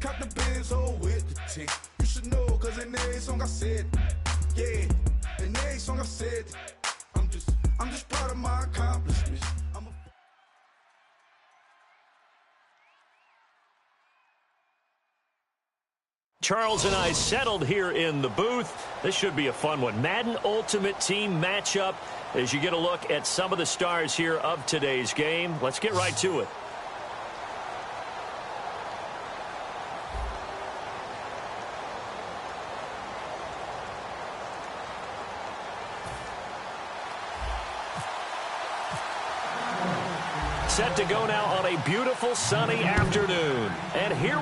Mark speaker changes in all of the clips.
Speaker 1: cop the Benzo with the tick. You should know, cause in every song I said, yeah, in every song I said, I'm just proud of my accomplishments.
Speaker 2: Charles and I settled here in the booth. This should be a fun one. Madden Ultimate Team matchup as you get a look at some of the stars here of today's game. Let's get right to it. Set to go now on a beautiful sunny afternoon. And here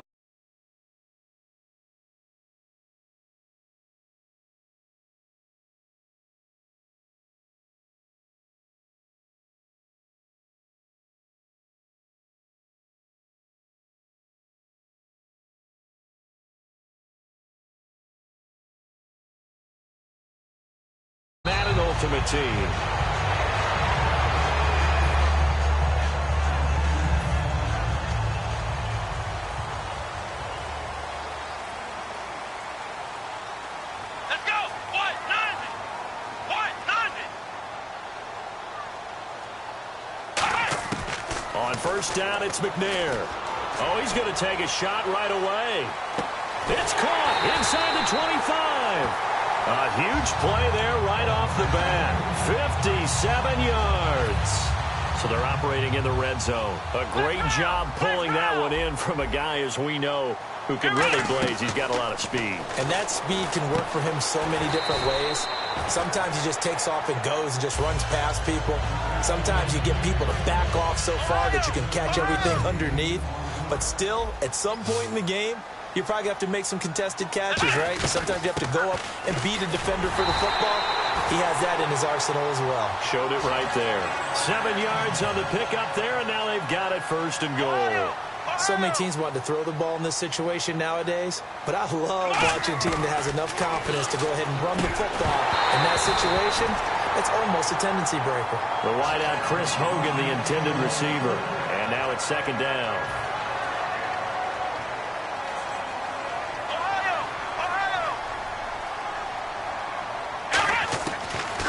Speaker 2: Madden Ultimate Team. On first down, it's McNair. Oh, he's going to take a shot right away. It's caught inside the 25. A huge play there right off the bat. 57 yards. So they're operating in the red zone. A great job pulling that one in from a guy, as we know, who can really blaze. He's got a lot of speed.
Speaker 3: And that speed can work for him so many different ways. Sometimes he just takes off and goes and just runs past people. Sometimes you get people to back off so far that you can catch everything underneath. But still, at some point in the game, you probably have to make some contested catches, right? Sometimes you have to go up and beat a defender for the football. He has that in his arsenal as well.
Speaker 2: Showed it right there. 7 yards on the pickup there, and now they've got it first and goal.
Speaker 3: So many teams want to throw the ball in this situation nowadays, but I love watching a team that has enough confidence to go ahead and run the football. In that situation, it's almost a tendency breaker.
Speaker 2: The wideout, Chris Hogan, the intended receiver. And now it's second down.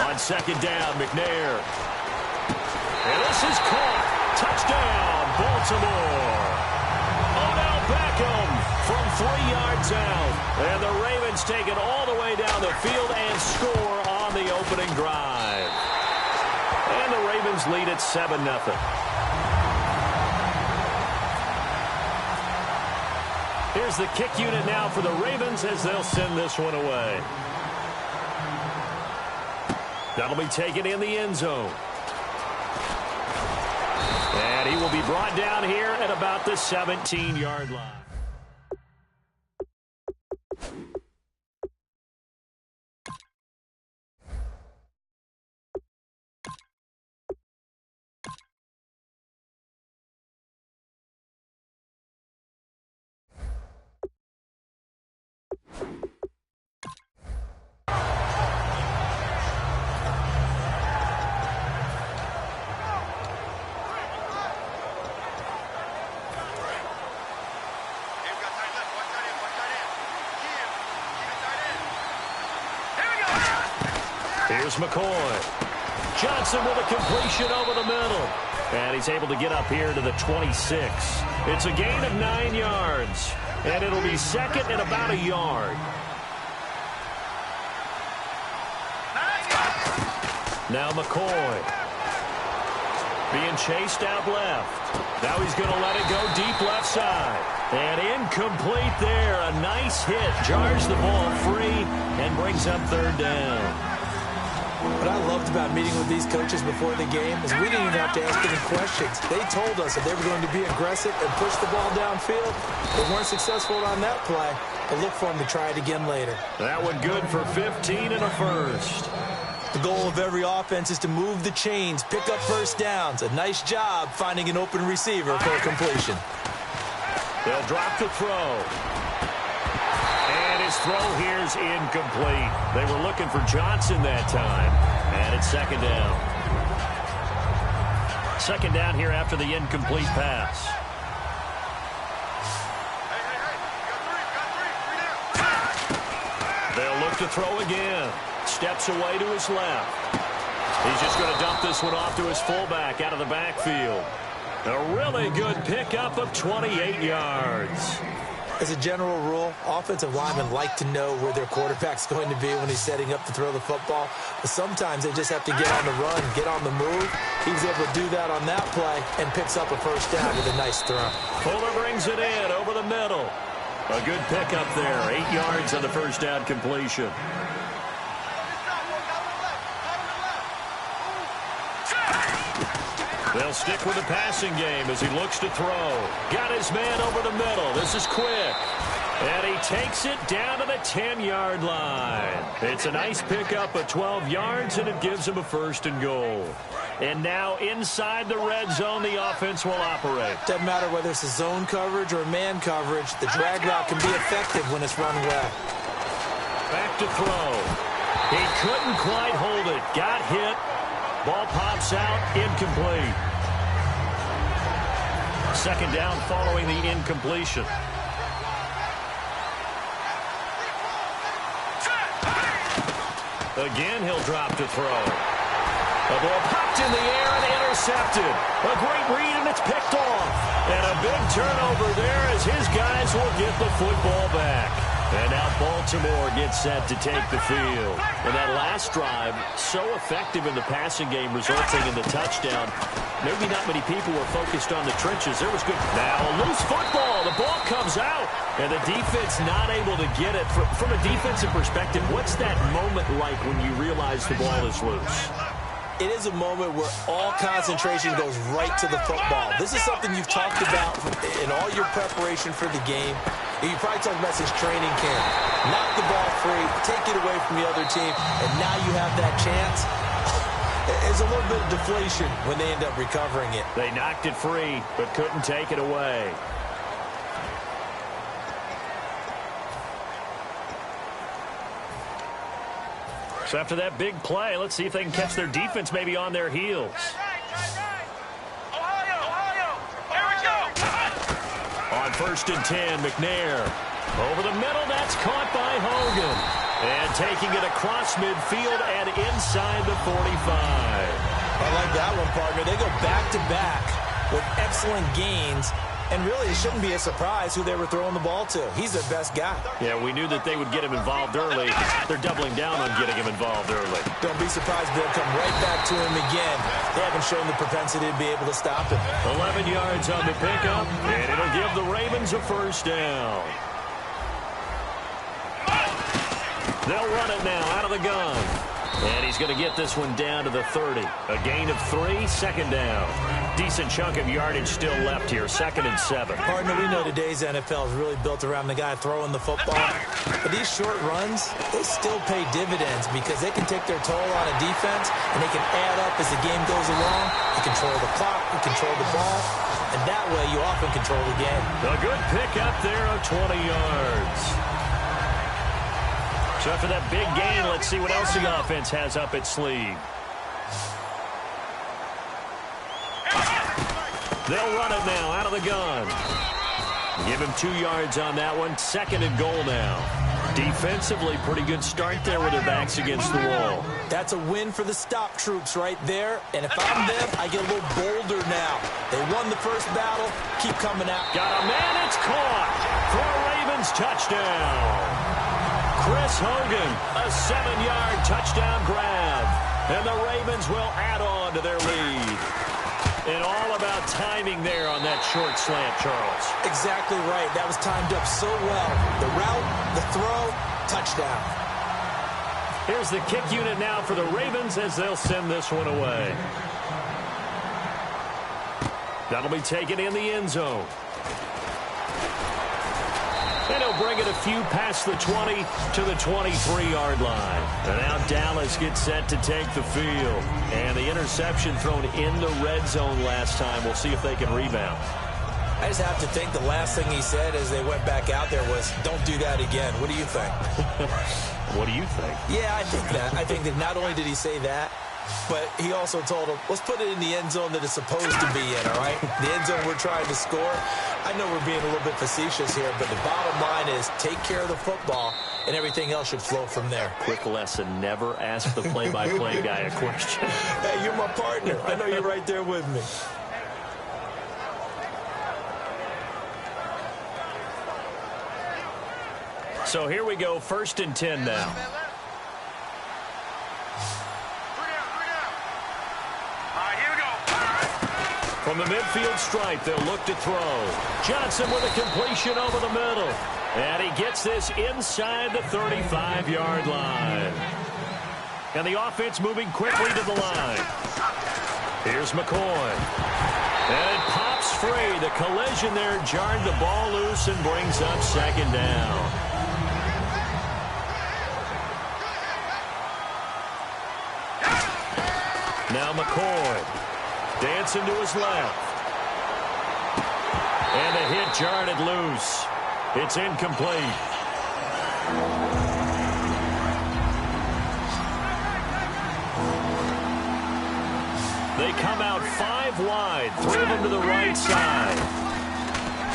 Speaker 2: On second down, McNair. And this is caught. Touchdown, Baltimore. Odell Beckham from 3 yards out. And the Ravens take it all the way down the field and score on the opening drive. And the Ravens lead at 7-0. Here's the kick unit now for the Ravens as they'll send this one away. That'll be taken in the end zone. And he will be brought down here at about the 17-yard line. Here's McCoy. Johnson with a completion over the middle. And he's able to get up here to the 26. It's a gain of 9 yards. And it'll be second and about a yard. Now McCoy. Being chased out left. Now he's going to let it go deep left side. And incomplete there. A nice hit. Jars the ball free and brings up third down.
Speaker 3: What I loved about meeting with these coaches before the game is we didn't even have to ask any questions. They told us that they were going to be aggressive and push the ball downfield. They weren't successful on that play, but look for them to try it again later.
Speaker 2: That one good for 15 and a first.
Speaker 3: The goal of every offense is to move the chains, pick up first downs. A nice job finding an open receiver for a completion.
Speaker 2: They'll drop the throw. His throw here's incomplete. They were looking for Johnson that time. And it's second down. Second down here after the incomplete pass. to throw again. Steps away to his left. He's just going to dump this one off to his fullback out of the backfield. A really good pickup of 28 yards.
Speaker 3: As a general rule, offensive linemen like to know where their quarterback's going to be when he's setting up to throw the football. But sometimes they just have to get on the run, get on the move. He was able to do that on that play and picks up a first down with a nice throw.
Speaker 2: Fuller brings it in over the middle. A good pickup there. 8 yards on the first down completion. They'll stick with the passing game as he looks to throw. Got his man over the middle. This is quick. And he takes it down to the 10-yard line. It's a nice pickup of 12 yards, and it gives him a first and goal. And now inside the red zone, the offense will operate.
Speaker 3: Doesn't matter whether it's a zone coverage or man coverage. The drag route can be effective when it's run well.
Speaker 2: Back to throw. He couldn't quite hold it. Got hit. Ball pops out, incomplete. Second down following the incompletion. Again, he'll drop to throw. The ball popped in the air and intercepted. A great read, and it's picked off. And a big turnover there as his guys will get the football back. And now Baltimore gets set to take the field. And that last drive, so effective in the passing game, resulting in the touchdown. Maybe not many people were focused on the trenches. There was good. Now a loose football. The ball comes out. And the defense not able to get it. From a defensive perspective, what's that moment like when you realize the ball is loose?
Speaker 3: It is a moment where all concentration goes right to the football. This is something you've talked about in all your preparation for the game. You probably talked about since training camp. Knock the ball free, take it away from the other team, and now you have that chance. There's a little bit of deflation when they end up recovering it.
Speaker 2: They knocked it free, but couldn't take it away. So after that big play, let's see if they can catch their defense maybe on their heels. On 1st and 10, McNair. Over the middle, that's caught by Hogan. And taking it across midfield and inside the 45.
Speaker 3: I like that one, partner. They go back-to-back with excellent gains. And really, it shouldn't be a surprise who they were throwing the ball to. He's their best guy.
Speaker 2: Yeah, we knew that they would get him involved early. They're doubling down on getting him involved early.
Speaker 3: Don't be surprised they'll come right back to him again. They haven't shown the propensity to be able to stop him.
Speaker 2: 11 yards on the pickup, and it'll give the Ravens a first down. They'll run it now out of the gun. And he's going to get this one down to the 30. A gain of 3, second down. Decent chunk of yardage still left here, 2nd and 7.
Speaker 3: Partner, we know today's NFL is really built around the guy throwing the football. But these short runs, they still pay dividends because they can take their toll on a defense, and they can add up as the game goes along. You control the clock, you control the ball, and that way you often control the game.
Speaker 2: A good pickup there of 20 yards. So after that big gain, let's see what else the offense has up its sleeve. They'll run it now out of the gun. Give him 2 yards on that one. 2nd and goal now. Defensively, pretty good start there with their backs against the wall.
Speaker 3: That's a win for the stop troops right there. And if I'm them, I get a little bolder now. They won the first battle. Keep coming out.
Speaker 2: Got a man. It's caught for a Ravens touchdown. Chris Hogan, a 7-yard touchdown grab. And the Ravens will add on to their lead. And all about timing there on that short slant, Charles.
Speaker 3: Exactly right. That was timed up so well. The route, the throw, touchdown.
Speaker 2: Here's the kick unit now for the Ravens as they'll send this one away. That'll be taken in the end zone. And he'll bring it a few past the 20 to the 23-yard line. And now Dallas gets set to take the field. And the interception thrown in the red zone last time. We'll see if they can rebound.
Speaker 3: I just have to think the last thing he said as they went back out there was, don't do that again. What do you think?
Speaker 2: What do you think?
Speaker 3: Yeah, I think that. I think that not only did he say that, but he also told him, let's put it in the end zone that it's supposed to be in, all right? The end zone we're trying to score. I know we're being a little bit facetious here, but the bottom line is take care of the football, and everything else should flow from there.
Speaker 2: Quick lesson, never ask the play-by-play guy a question.
Speaker 3: Hey, you're my partner. I know you're right there with me.
Speaker 2: So here we go, 1st and 10 now. From the midfield stripe, they'll look to throw. Johnson with a completion over the middle. And he gets this inside the 35-yard line. And the offense moving quickly to the line. Here's McCoy. And it pops free. The collision there jarred the ball loose and brings up 2nd down. Now McCoy. Dancing to his left. And the hit jarred it loose. It's incomplete. They come out 5 wide. 3 of them to the right side.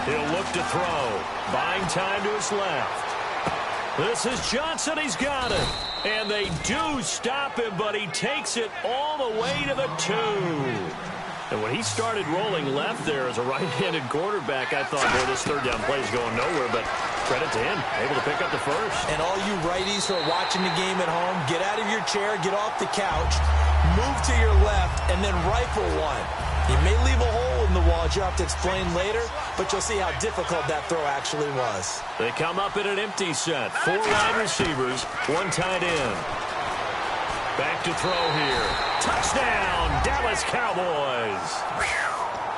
Speaker 2: He'll look to throw. Buying time to his left. This is Johnson. He's got it. And they do stop him, but he takes it all the way to the 2. And when he started rolling left there as a right-handed quarterback, I thought, boy, this 3rd down play is going nowhere. But credit to him, able to pick up the 1st.
Speaker 3: And all you righties who are watching the game at home, get out of your chair, get off the couch, move to your left, and then rifle one. He may leave a hole in the wall, as you'll have to explain later, but you'll see how difficult that throw actually was.
Speaker 2: They come up in an empty set. 4 wide receivers, 1 tight end. Back to throw here. Touchdown, Dallas Cowboys.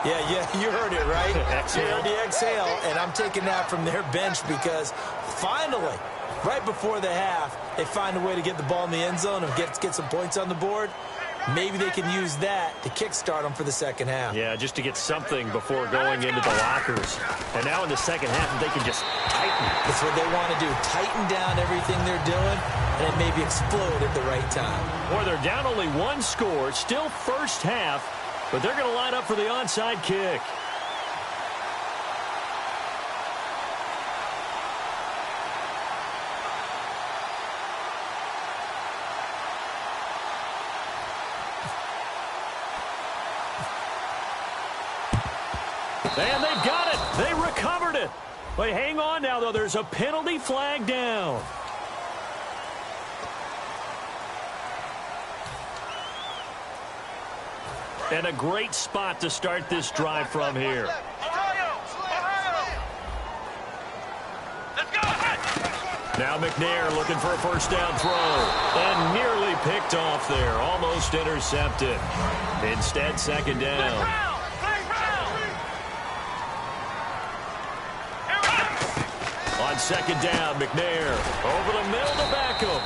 Speaker 3: Yeah, you heard it, right?
Speaker 2: Exhale.
Speaker 3: You heard the exhale, and I'm taking that from their bench because finally, right before the half, they find a way to get the ball in the end zone and get some points on the board. Maybe they can use that to kickstart them for the 2nd half.
Speaker 2: Yeah, just to get something before going into the lockers. And now in the 2nd half, they can just tighten.
Speaker 3: That's what they want to do, tighten down everything they're doing, and then maybe explode at the right time.
Speaker 2: Boy, they're down only 1 score, still 1st half, but they're going to line up for the onside kick. And they've got it. They recovered it. But hang on now, though. There's a penalty flag down. And a great spot to start this drive from here. Now McNair looking for a 1st down throw. And nearly picked off there. Almost intercepted. Instead, 2nd down. On 2nd down, McNair over the middle to Beckham.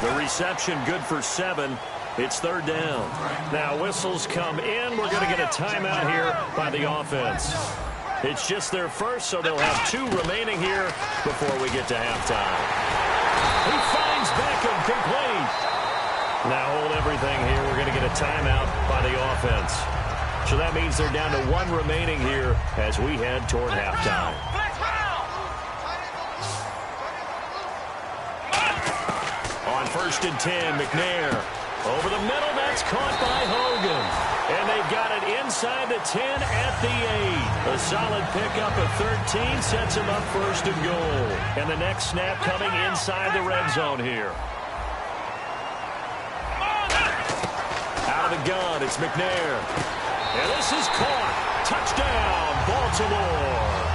Speaker 2: The reception good for 7. It's 3rd down. Now whistles come in. We're going to get a timeout here by the offense. It's just their 1st, so they'll have 2 remaining here before we get to halftime. He finds Beckham complete. Now hold everything here. We're going to get a timeout by the offense. So that means they're down to 1 remaining here as we head toward halftime. On 1st and 10, McNair. Over the middle, that's caught by Hogan. And they've got it inside the 10 at the 8. A solid pickup of 13 sets him up 1st and goal. And the next snap coming inside the red zone here. Out of the gun, it's McNair. And this is caught. Touchdown, Baltimore.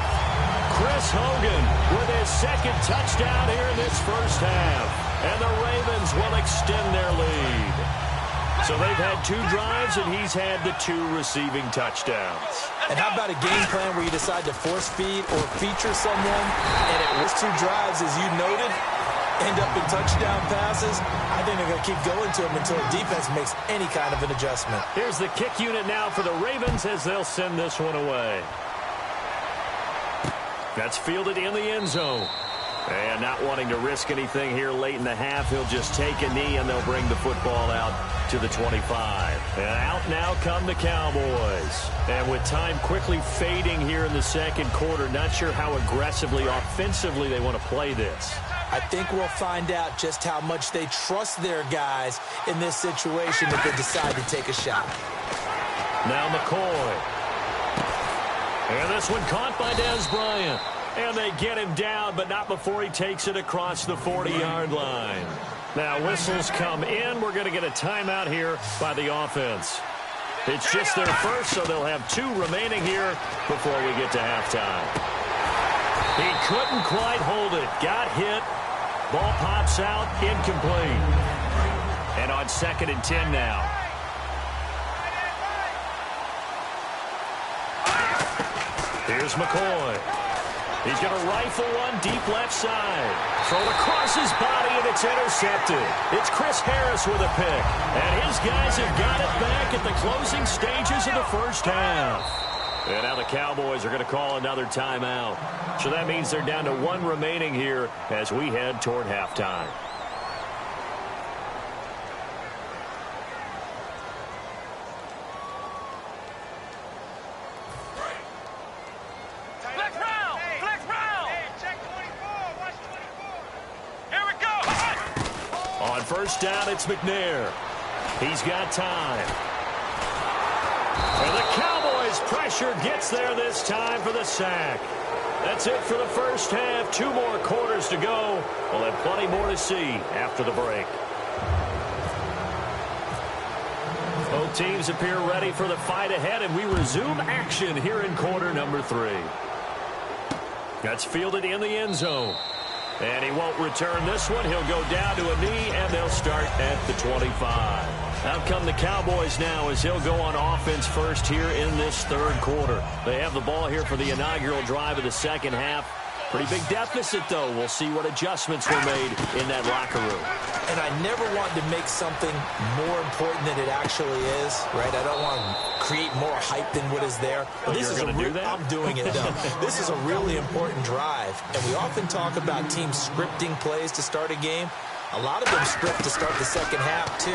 Speaker 2: Chris Hogan with his 2nd touchdown here in this 1st half. And the Ravens will extend their lead. So they've had 2 drives, and he's had the 2 receiving touchdowns.
Speaker 3: And how about a game plan where you decide to force feed or feature someone, and at those 2 drives, as you noted, end up in touchdown passes? I think they're going to keep going to them until the defense makes any kind of an adjustment.
Speaker 2: Here's the kick unit now for the Ravens as they'll send this one away. That's fielded in the end zone. And not wanting to risk anything here late in the half, he'll just take a knee, and they'll bring the football out to the 25. And out now come the Cowboys. And with time quickly fading here in the second quarter, not sure how aggressively, offensively they want to play this.
Speaker 3: I think we'll find out just how much they trust their guys in this situation if they decide to take a shot.
Speaker 2: Now McCoy. And this one caught by Dez Bryant. And they get him down, but not before he takes it across the 40-yard line. Now whistles come in. We're going to get a timeout here by the offense. It's just their first, so they'll have 2 remaining here before we get to halftime. He couldn't quite hold it. Got hit. Ball pops out. Incomplete. And on 2nd and 10 now. Here's McCoy. He's going to rifle one deep left side. Thrown across his body, and it's intercepted. It's Chris Harris with a pick. And his guys have got it back at the closing stages of the first half. And now the Cowboys are going to call another timeout. So that means they're down to 1 remaining here as we head toward halftime. On first down, it's McNair. He's got time. And the Cowboys pressure gets there this time for the sack. That's it for the first half. 2 more quarters to go. We'll have plenty more to see after the break. Both teams appear ready for the fight ahead, and we resume action here in quarter number 3. That's fielded in the end zone. And he won't return this one. He'll go down to a knee, and they'll start at the 25. Out come the Cowboys now as he'll go on offense first here in this third quarter. They have the ball here for the inaugural drive of the second half. Pretty big deficit, though. We'll see what adjustments were made in that locker room.
Speaker 3: And I never want to make something more important than it actually is, right? I don't want to create more hype than what is there. But this is I'm doing it, though. This is a really important drive. And we often talk about teams scripting plays to start a game. A lot of them script to start the second half, too.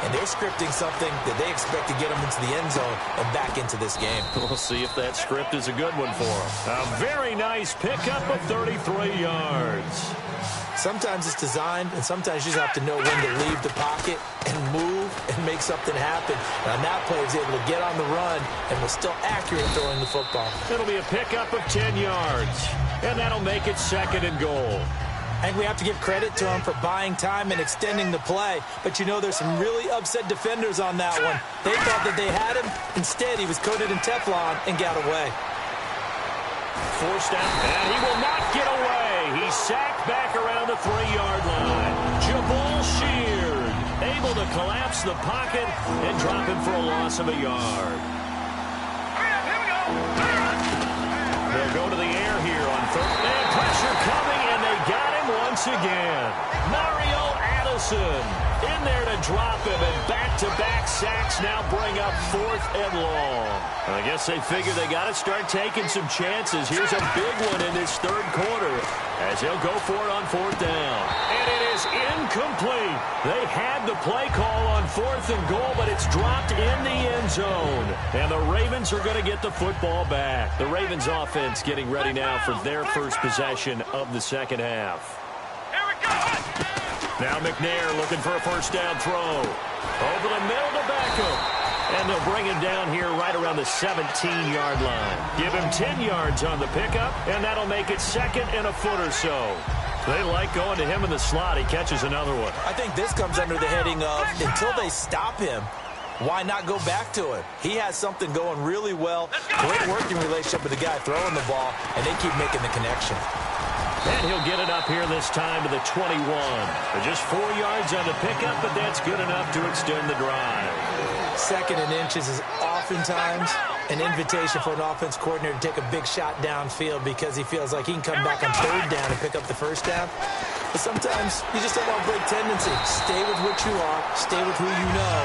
Speaker 3: And they're scripting something that they expect to get them into the end zone and back into this game.
Speaker 2: We'll see if that script is a good one for them. A very nice pickup of 33 yards.
Speaker 3: Sometimes it's designed, and sometimes you just have to know when to leave the pocket and move and make something happen. And on that play, he was able to get on the run and was still accurate throwing the football.
Speaker 2: It'll be a pickup of 10 yards, and that'll make it 2nd and goal.
Speaker 3: And we have to give credit to him for buying time and extending the play. But, you know, there's some really upset defenders on that one. They thought that they had him. Instead, he was coated in Teflon and got away.
Speaker 2: Forced out, and he will not get away. He's sacked back around the 3-yard line. Jabal Sheard able to collapse the pocket and drop him for a loss of a yard. They'll go to the air here on 3rd. And pressure coming, and they got him once again. Mario Addison in there to drop him, and back-to-back sacks now bring up 4th and long. I guess they figure they got to start taking some chances. Here's a big one in this third quarter as he'll go for it on 4th down. And it is incomplete. They had the play call on 4th and goal, but it's dropped in the end zone. And the Ravens are going to get the football back. The Ravens offense getting ready now for their first possession of the second half.
Speaker 4: Here we go.
Speaker 2: Now McNair looking for a first down throw. Over the middle to Beckham. And they'll bring him down here right around the 17-yard line. Give him 10 yards on the pickup, and that'll make it 2nd and a foot or so. They like going to him in the slot. He catches another one.
Speaker 3: I think this comes under the heading of until they stop him, why not go back to him? He has something going really well. Great working relationship with the guy throwing the ball, and they keep making the connection.
Speaker 2: And he'll get it up here this time to the 21. Just 4 yards on the pickup, but that's good enough to extend the drive.
Speaker 3: 2nd and inches is oftentimes an invitation for an offense coordinator to take a big shot downfield because he feels like he can come back on 3rd down and pick up the first down. But sometimes you just don't want to break tendency. Stay with what you are, stay with who you know,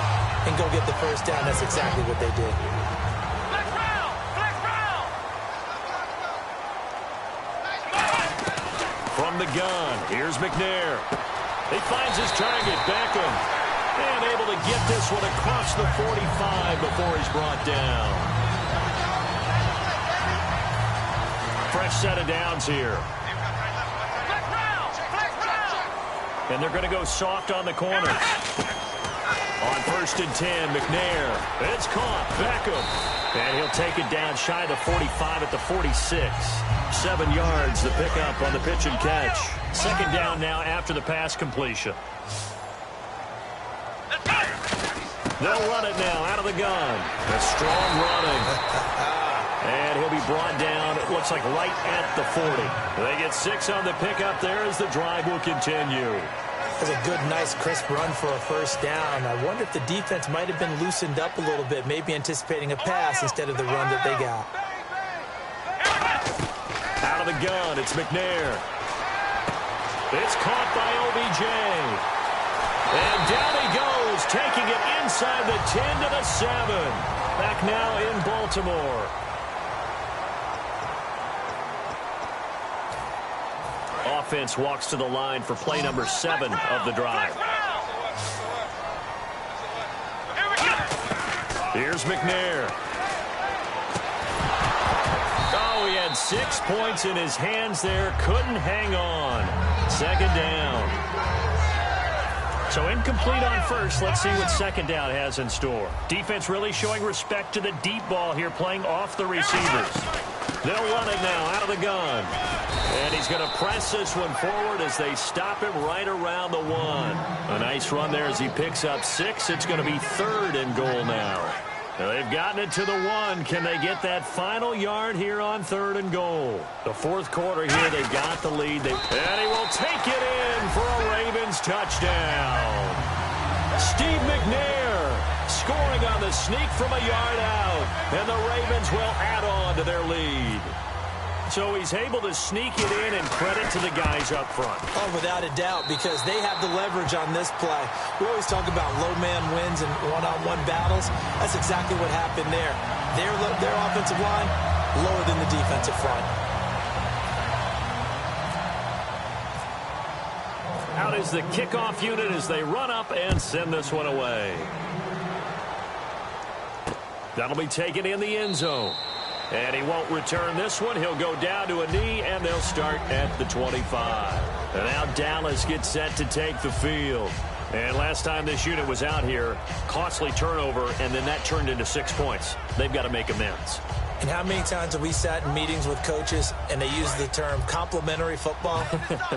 Speaker 3: and go get the first down. That's exactly what they did.
Speaker 2: From the gun. Here's McNair. He finds his target, Beckham. And able to get this one across the 45 before he's brought down. Fresh set of downs here. And they're going to go soft on the corners. On 1st and 10, McNair. It's caught. Beckham. And he'll take it down shy of the 45 at the 46. 7 yards, the pickup on the pitch and catch. 2nd down now after the pass completion. They'll run it now out of the gun. A strong running. And he'll be brought down, it looks like right at the 40. They get 6 on the pickup there as the drive will continue.
Speaker 3: It was a good, nice, crisp run for a 1st down. I wonder if the defense might have been loosened up a little bit, maybe anticipating a pass instead of the run that they got.
Speaker 2: Out of the gun, it's McNair. It's caught by OBJ. And down he goes, taking it inside the 10 to the 7. Back now in Baltimore. Offense walks to the line for play number 7 of the drive. Here's McNair. Oh, he had 6 points in his hands there. Couldn't hang on. 2nd down. So incomplete on 1st. Let's see what 2nd down has in store. Defense really showing respect to the deep ball here, playing off the receivers. They'll run it now out of the gun. And he's going to press this one forward as they stop him right around the 1. A nice run there as he picks up 6. It's going to be 3rd and goal now. They've gotten it to the 1. Can they get that final yard here on 3rd and goal? The 4th quarter here, they've got the lead. And he will take it in for a Ravens touchdown. Steve McNair scoring on the sneak from a yard out. And the Ravens will add on to their lead. So he's able to sneak it in, and credit to the guys up front.
Speaker 3: Oh, without a doubt, because they have the leverage on this play. We always talk about low man wins and one-on-one battles. That's exactly what happened there. Their offensive line lower than the defensive front.
Speaker 2: Out is the kickoff unit as they run up and send this one away. That'll be taken in the end zone. And he won't return this one. He'll go down to a knee, and they'll start at the 25. And now Dallas gets set to take the field. And last time this unit was out here, costly turnover, and then that turned into 6 points. They've got to make amends.
Speaker 3: And how many times have we sat in meetings with coaches and they use the term complementary football?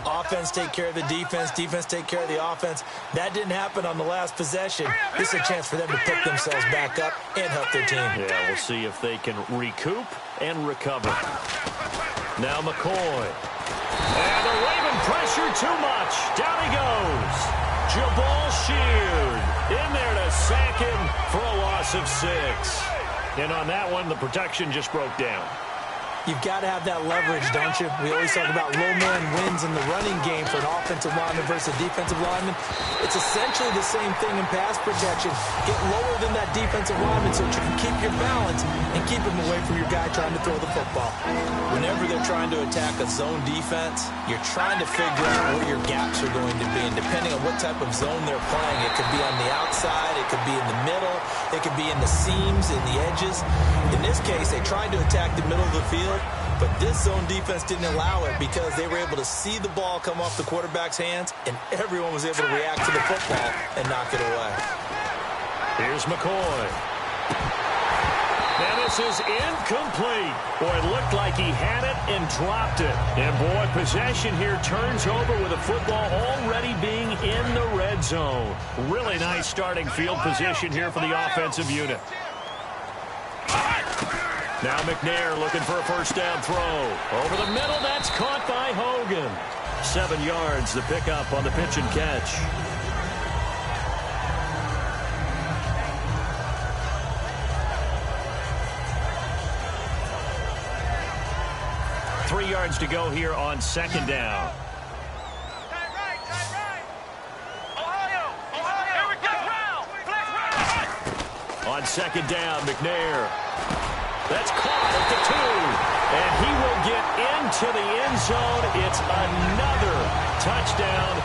Speaker 3: Offense take care of the defense, defense take care of the offense. That didn't happen on the last possession. This is a chance for them to pick themselves back up and help their team.
Speaker 2: Yeah, we'll see if they can recoup and recover. Now McCoy. And the Raven pressure too much. Down he goes. Jabal Sheard in there to sack him for a loss of 6. And on that one, the protection just broke down.
Speaker 3: You've got to have that leverage, don't you? We always talk about low man wins in the running game for an offensive lineman versus a defensive lineman. It's essentially the same thing in pass protection. Get lower than that defensive lineman so that you can keep your balance and keep him away from your guy trying to throw the football. Whenever they're trying to attack a zone defense, you're trying to figure out where your gaps are going to be. And depending on what type of zone they're playing, it could be on the outside, it could be in the middle, it could be in the seams, in the edges. In this case, they tried to attack the middle of the field, but this zone defense didn't allow it because they were able to see the ball come off the quarterback's hands, and everyone was able to react to the football and knock it away.
Speaker 2: Here's McCoy. And this is incomplete. Boy, it looked like he had it and dropped it. And, boy, possession here turns over with the football already being in the red zone. Really nice starting field position here for the offensive unit. Now McNair looking for a first down throw. Over the middle, that's caught by Hogan. 7 yards, the pickup on the pitch and catch. Three yards to go here on second down. On second down, McNair. That's caught at the 2. And he will get into the end zone. It's another touchdown.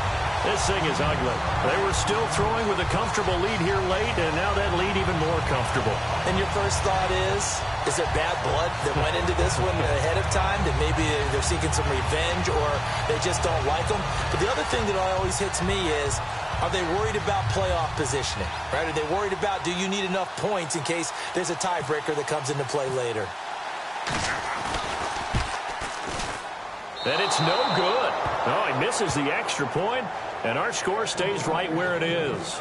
Speaker 2: This thing is ugly. They were still throwing with a comfortable lead here late, and now that lead even more comfortable.
Speaker 3: And your first thought is there bad blood that went into this one ahead of time, that maybe they're seeking some revenge or they just don't like them? But the other thing that always hits me is, are they worried about playoff positioning, right? Are they worried about, do you need enough points in case there's a tiebreaker that comes into play later?
Speaker 2: And it's no good. Oh, he misses the extra point, and our score stays right where it is.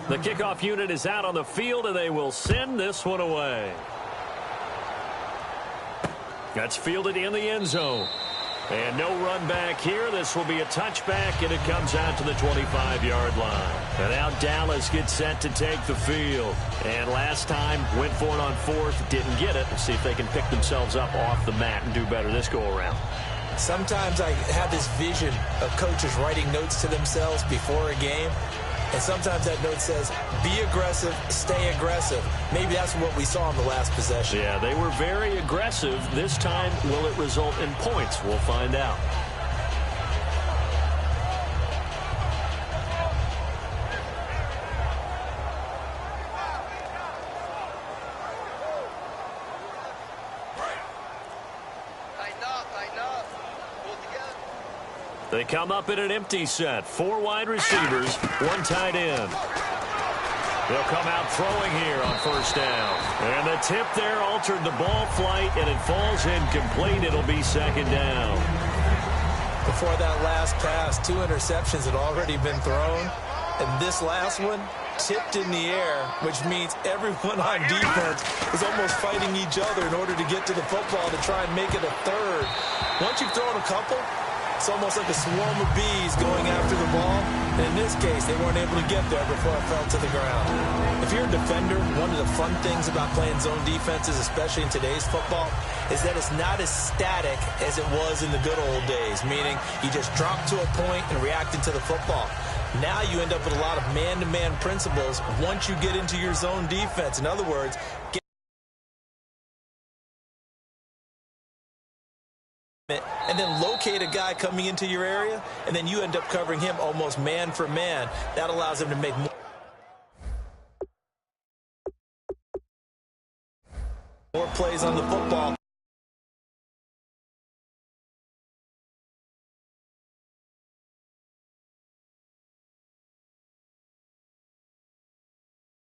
Speaker 2: The kickoff unit is out on the field, and they will send this one away. That's fielded in the end zone. And no run back here. This will be a touchback, and it comes out to the 25-yard line. And now Dallas gets set to take the field. And last time, went for it on fourth, didn't get it. Let's see if they can pick themselves up off the mat and do better this go-around. Sometimes I have this vision of coaches writing notes to themselves before a game. And sometimes that note says, be aggressive, stay aggressive. Maybe that's what we saw in the last possession. Yeah, they were very aggressive. This time, will it result in points? We'll find out. They come up in an empty set. 4 wide receivers, 1 tight end. They'll come out throwing here on first down. And the tip there altered the ball flight, and it falls incomplete. It'll be second down. Before that last pass, 2 interceptions had already been thrown. And this last one tipped in the air, which means everyone on defense is almost fighting each other in order to get to the football to try and make it a third. Once you've thrown a couple, it's almost like a swarm of bees going after the ball. And in this case, they weren't able to get there before it fell to the ground. If you're a defender, one of the fun things about playing zone defenses, especially in today's football, is that it's not as static as it was in the good old days, meaning you just drop to a point and react into the football. Now you end up with a lot of man-to-man principles once you get into your zone defense. In other words, and then locate a guy coming into your area, and then you end up covering him almost man for man. That allows him to make more plays on the football.